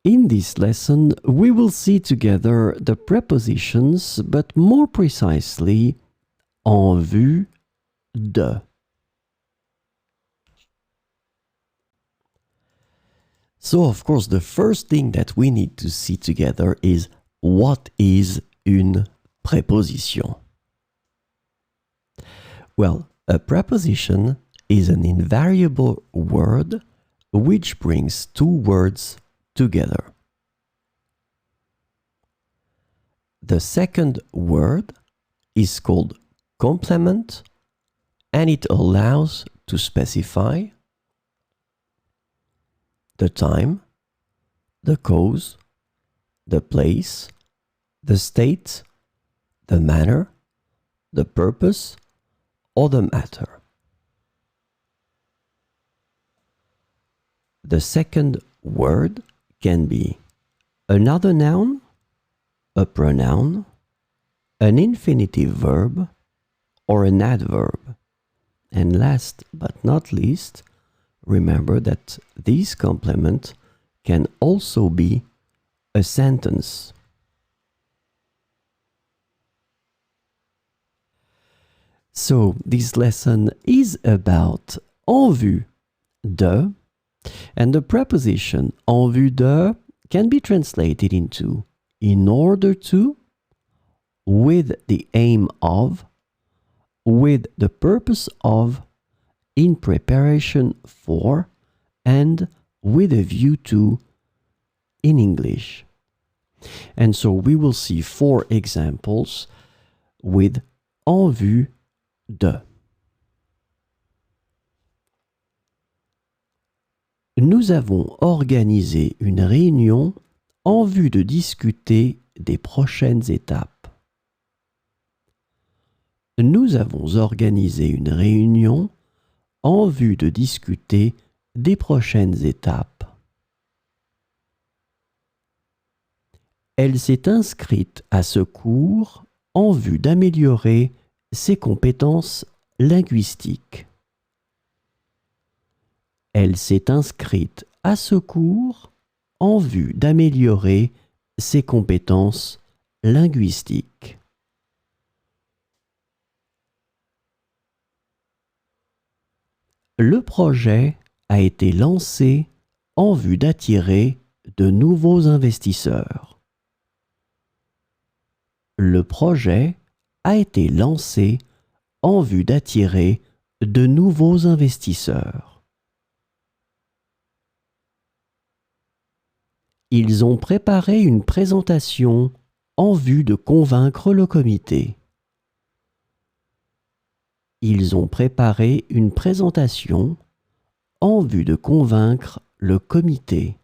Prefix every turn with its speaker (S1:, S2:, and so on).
S1: In this lesson, we will see together the prepositions, but more precisely, en vue de. So, of course, the first thing that we need to see together is what is une préposition? Well, a preposition is an invariable word which brings two words together. The second word is called complement, and it allows to specify the time, the cause, the place, the state, the manner, the purpose, or the matter. The second word can be another noun, a pronoun, an infinitive verb, or an adverb. And last but not least, remember that this complement can also be a sentence. So this lesson is about en vue de, and the preposition en vue de can be translated into in order to, with the aim of, with the purpose of, in preparation for, and with a view to in English. And so we will see 4 examples with en vue de. Nous avons organisé une réunion en vue de discuter des prochaines étapes. Nous avons organisé une réunion en vue de discuter des prochaines étapes. Elle s'est inscrite à ce cours en vue d'améliorer ses compétences linguistiques. Elle s'est inscrite à ce cours en vue d'améliorer ses compétences linguistiques. Le projet a été lancé en vue d'attirer de nouveaux investisseurs. Le projet a été lancé en vue d'attirer de nouveaux investisseurs. Ils ont préparé une présentation en vue de convaincre le comité. Ils ont préparé une présentation en vue de convaincre le comité.